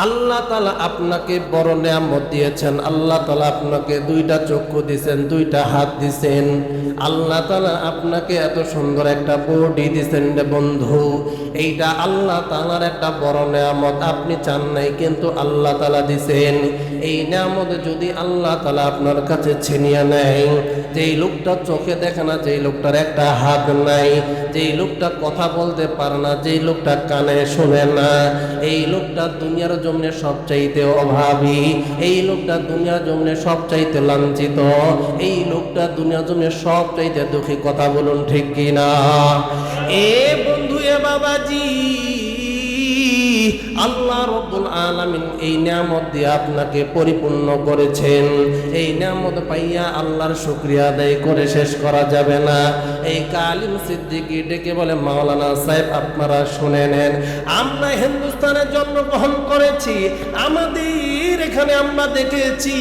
আল্লাহ তাআলা আপনাকে বড় নিয়ামত দিয়েছেন। আল্লাহ তাআলা আপনাকে দুইটা চক্ষু দিয়েছেন, দুইটা হাত দিয়েছেন। আল্লাহ তাআলা আপনাকে এত সুন্দর একটা বডি দিয়েছেন রে বন্ধু। এইটা আল্লাহ তাআলার একটা বড় নিয়ামত। আপনি চান নাই কিন্তু আল্লাহ তাআলা দিয়েছেন। এই নিয়ামত যদি আল্লাহ তাআলা আপনার কাছে ছিনিয়ে নেয়, যেই লোকটা চোখে দেখে না, যেই লোকটার একটা হাত নাই, যেই লোকটা কথা বলতে পারে না, যেই লোকটা কানে শোনে না, এই লোকটা দুনিয়ার জমিনে সবচাইতে অভাবী, এই লোকটা দুনিয়ার জমিনে সবচাইতে লাঞ্ছিত, এই লোকটা দুনিয়ার জমিনে সবচাইতে দুঃখী। কথা বলুন ঠিক কিনা? এ বন্ধু, এ বাবাজি, আল্লাহ রব্বুল আলামিন এই নিয়ামত দিয়ে আপনাকে পরিপূর্ণ করেছেন। এই নিয়ামত পাইয়া আল্লাহর শুকরিয়া আদায় করে শেষ করা যাবে না। এই কালিম সিদ্দিকী ডেকে বলে, মাওলানা সাহেব আপনারা শুনে নেন, আমরা হিন্দুস্তানে জন্মগ্রহণ করেছি, আমাদের এখানে আমরা দেখেছি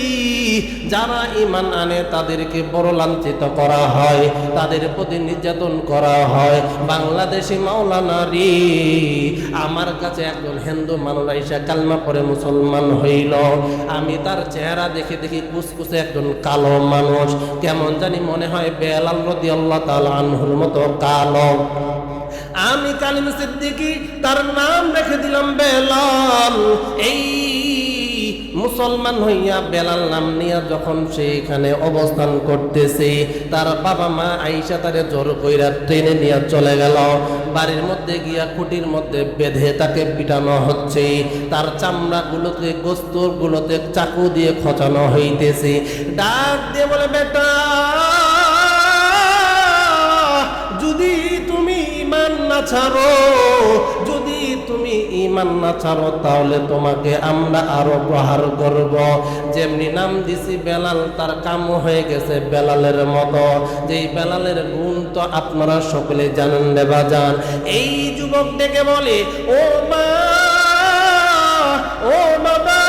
যারা ঈমান আনে তাদেরকে বড় লাঞ্ছিত করা হয়, তাদের প্রতি নির্যাতন করা হয়। বাংলাদেশি মাওলানা রে, আমার কাছে একজন হিন্দু মানুষ আইসা কালমা পড়ে মুসলমান হইল। আমি তার চেহারা দেখে দেখি কুচকুচে একজন কালো মানুষ, কেমন জানি মনে হয় বেলাল রাদিয়াল্লাহু তাআলা আনহুর মতো কালো। আমি কালিম সিদ্দিকী তার নাম রেখে দিলাম বেলাল। এই মুসলমান হইয়া বেলাল নাম নিয়ে যখন সে এখানে অবস্থান করতেছে, তার বাবা মা আইসা তারে জোর কইরা ট্রেনে নিয়ে চলে গেল। বাড়ির মধ্যে গিয়া খুঁটির মধ্যে বেঁধে তাকে পিটানো হচ্ছে, তার চামড়াগুলোতে গোস্তগুলোতে চাকু দিয়ে খোঁচানো হইতেছে। ডাক দিয়ে বলে, বেটা, যদি তুমি ঈমান না ছাড়ো, যদি তুমি ঈমান না ছাড়ো, তাহলে তোমাকে আমরা আরো প্রহার করব। যেমনি নাম দিছি বেলাল, তার কাম হয়ে গেছে বেলালের মতো। যেই বেলালের গুণ তো আপনারা সকলে জানেন রে বাজান। এই যুবক ডেকে বলে, ও মা, ও বাবা,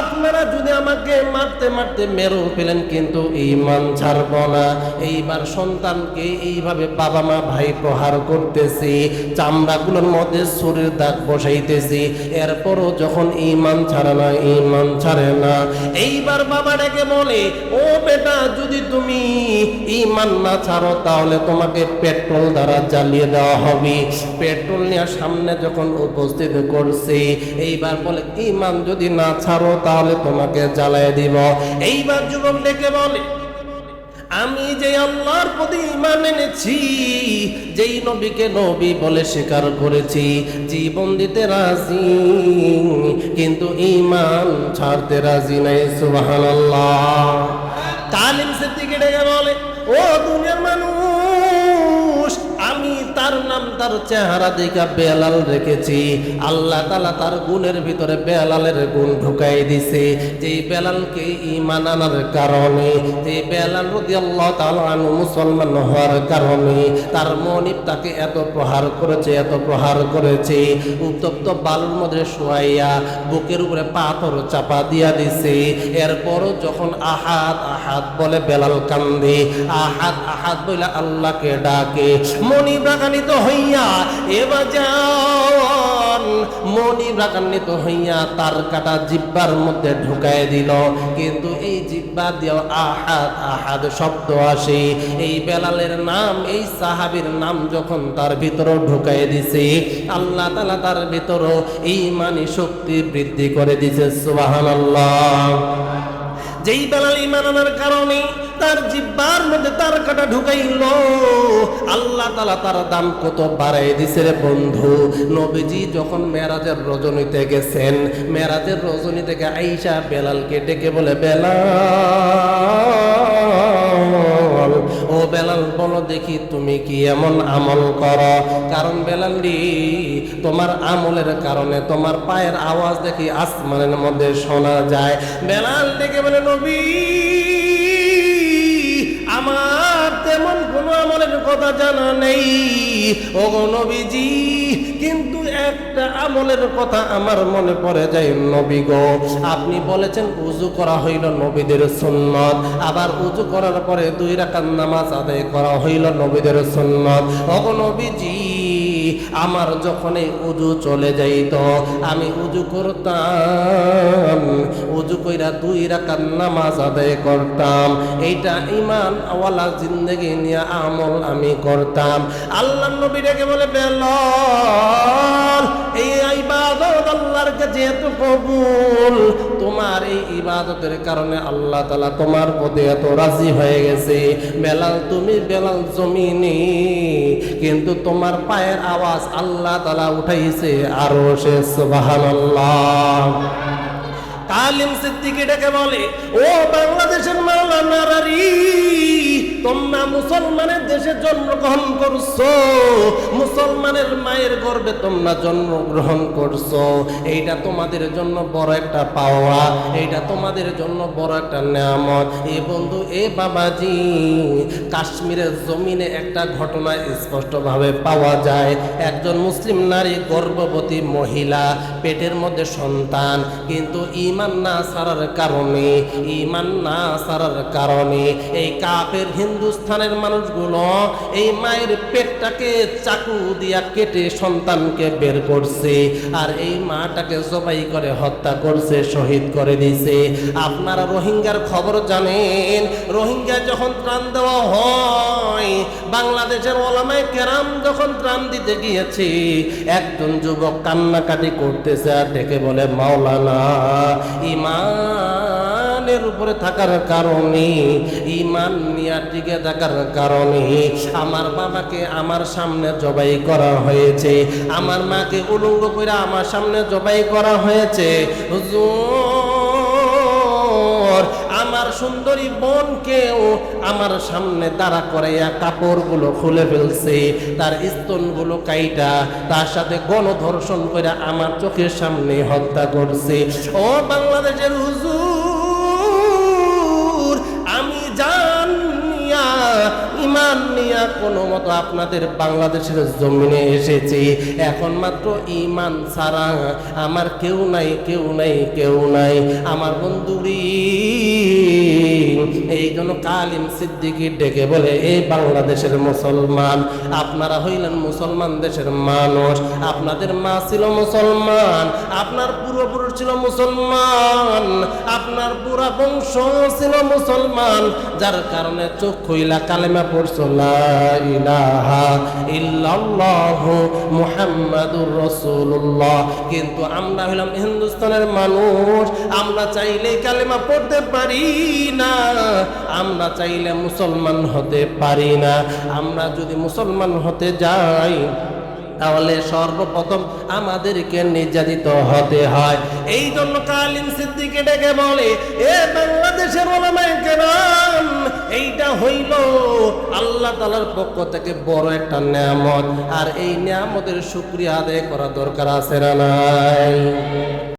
আপনারা যদি আমাকে মারতে মারতে মেরেও ফেলেন কিন্তু ঈমান ছাড়ব না। এইবার সন্তানকে এইভাবে বাবা মা ভাই প্রহার করতেছি, চামড়াগুলোর মধ্যে ছুরির দাগ বসাইতেছি, এরপরও যখন ঈমান ছাড়ে না, ঈমান ছাড়ে না। এইবার বাবা ডেকে বলে, ও বেটা, যদি তুমি ঈমান না ছাড়ো তাহলে তোমাকে পেট্রোল দ্বারা জ্বালিয়ে দেওয়া হবে। পেট্রোল নিয়ে সামনে যখন উপস্থিত করছে, এইবার বলে, ঈমান যদি না ছাড়ো তাহলে তোমাকে জ্বালায় দিব। এইবার যুবক ডেকে বলে, আমি যে আল্লাহর প্রতি ঈমান এনেছি, যেই নবীকে নবী বলে স্বীকার করেছি, জীবন দিতে রাজি, কিন্তু ঈমান ছাড়তে রাজি নাই। সুবহানাল্লাহ। কালিম সিদ্দিকী ডেকে বলে, ও দুনিয়ার মানুষ, আমি তার নাম তার চেহারা দেখা বেলাল রেখেছি। আল্লাহ তাআলা তার গুণের ভিতরে বেলালের গুণ ঢুকাই দিছে। যে বেলালকে ঈমান আনার কারণে, যে বেলাল রাদিয়াল্লাহু তাআলা আনহু মুসলমান হওয়ার কারণে তার মনিব তাকে এত প্রহার করেছে, এত প্রহার করেছে। উত্তপ্ত বালুর মধ্যে শোয়াইয়া বুকের উপরে পাথর চাপা দিয়া দিছে। এরপরও যখন আহাদ আহাদ বলে বেলাল কান্দে, আহাদ আহাদ বলে আল্লাহকে ডাকে। মনিব রাগান্বিত হইয়া, এবার যান, মনিব রাগান্বিত হইয়া তার কাটা জিব্বার মধ্যে ঢুকায় দিল। কিন্তু এই জিব্বা দিয়েও আহাদ আহাদ শব্দ আসে। এই বেলালের নাম, এই সাহাবীর নাম যখন তার ভিতরও ঢুকায় দিছে, আল্লাহ তাআলা তার ভিতরও ঈমানি শক্তি বৃদ্ধি করে দিছে। সুবহানাল্লাহ। যেই বেলাল ঈমান আনার কারণে তার জিহ্বার মধ্যে তার কাটা ঢুকাইল, আল্লাহ তাআলা তার দাম কত বাড়াই দিছে রে বন্ধু। নবীজি যখন মেরাজের রজনীতে গেছেন, মেরাজের রজনী থেকে আয়েশা বেলালকে ডেকে বলে, বেলাল, ও বেলাল, বলো দেখি তুমি কি এমন আমল করো? কারণ বেলাল রে, তোমার আমলের কারণে তোমার পায়ের আওয়াজ দেখি আসমানের মধ্যে শোনা যায়। বেলাল ডেকে বলে, নবী, আমার তেমন কোনো আমলের কথা জানা নেই ও নবীজি, কিন্তু একটা আমলের কথা আমার মনে পড়ে যায়। নবী গো, আপনি বলেছেন উযু করা হইল নবীদের সুন্নাত, আবার উযু করার পরে 2 রাকাত নামাজ আদায় করা হইল নবীদের সুন্নাত। ও নবীজি, আমার যখন এই উজু চলে যাইত আমি উজু করতাম, উজু কইরা 2 রাকাত নামাজ আদায় করতাম। এইটা ঈমান ওয়ালা জিন্দেগি নিয়ে আমল আমি করতাম। আল্লাহর নবী ডেকে বলে, বেলাল এই ইবাদত আল্লাহর কাছে এত কবুল, তোমার এই ইবাদতের কারণে আল্লাহ তাআলা তোমার প্রতি এত রাজি হয়ে গেছে। বেলাল তুমি বেলাল জমিনে, কিন্তু তোমার পায়ের আওয়াজ আল্লাহ তাআলা উঠাইছে আরশে। সুবহানাল্লাহ। কালিম সিদ্দিকী ডেকে বলে, ও বাংলাদেশের মাওলানা রারি, তোমরা মুসলমানের দেশে জন্মগ্রহণ করছো, মুসলমানের মায়ের গর্ভে তোমরা জন্মগ্রহণ করছো, এইটা তোমাদের জন্য বড় একটা পাওয়া, এইটা তোমাদের জন্য বড় একটা নিয়ামত। এ বন্ধু, এ বাবাজি, কাশ্মীরের জমিনে একটা ঘটনা স্পষ্টভাবে পাওয়া যায়। একজন মুসলিম নারী, গর্ভবতী মহিলা, পেটের মধ্যে সন্তান, কিন্তু ঈমান না ছাড়ার কারণে, ঈমান না ছাড়ার কারণে এই কাফের হিন্দুস্তানের মানুষগুলো এই মায়ের পেটটাকে চাকু দিয়া কেটে সন্তানকে বের করছে, আর এই মাটাকে জবাই করে হত্যা করছে, শহীদ করে দিয়েছে। আপনারা রোহিঙ্গার খবর জানেন। রোহিঙ্গা যখন ত্রাণ দেওয়া হয়, বাংলাদেশের ওলামায়ে কেরাম যখন ত্রাণ দিতে গিয়েছে, একজন যুবক কান্নাকাটি করতেছে আর ডেকে বলে, মাওলানা, ঈমানের উপরে থাকার কারণে, ঈমান নিয়ে টিকে থাকার কারণে আমার বাবাকে আমার সামনে জবাই করা হয়েছে, আমার মাকে উলঙ্গ করে আমার সামনে জবাই করা হয়েছে। হুজুর, আমার সুন্দরী বোনকেও আমার সামনে দাঁড়া করাইয়া কাপড়গুলো খুলে ফেলছে, তার স্তনগুলো কাইটা তার সাথে গণধর্ষণ করে আমার চোখের সামনে হত্যা করছে। ও বাংলাদেশের হুজুর, আমি জানিয়া ঈমান নিয়া কোনো মতো আপনাদের বাংলাদেশের জমিনে এসেছি, এখন মাত্র ঈমান ছাড়া আমার কেউ নাই, কেউ নাই, কেউ নাই। আমার বন্ধুরি, এই জন্য কালিম সিদ্দিকী ডেকে বলে, এই বাংলাদেশের মুসলমান, আপনারা হইলেন মুসলমান দেশের মানুষ, আপনাদের মা ছিল মুসলমান, আপনার পূর্বপুরুষ ছিল মুসলমান, আপনার পুরা বংশ ছিল মুসলমান, যার কারণে চোখ খুইলা কালেমা পড়ছো, লা ইলাহা ইল্লাল্লাহু মুহাম্মাদুর রাসূলুল্লাহ। কিন্তু আমরা হইলাম হিন্দুস্তানের মানুষ, আমরা চাইলে কালেমা পড়তে পারি না, আমরা চাইলে মুসলমান হতে পারি না। আমরা যদি মুসলমান হতে যাই, তাহলে সর্বপ্রথম আমাদেরকে নির্যাতিত হতে হয়। এই জন্য কালিম সিদ্দিকী ডেকে বলে, এ বাংলাদেশের ওলামায়ে কেরাম, এইটা হইল আল্লাহ তাআলার পক্ষ থেকে বড় একটা নিয়ামত, আর এই নিয়ামতের শুকরিয়া আদায় করা দরকার আছে না নাই?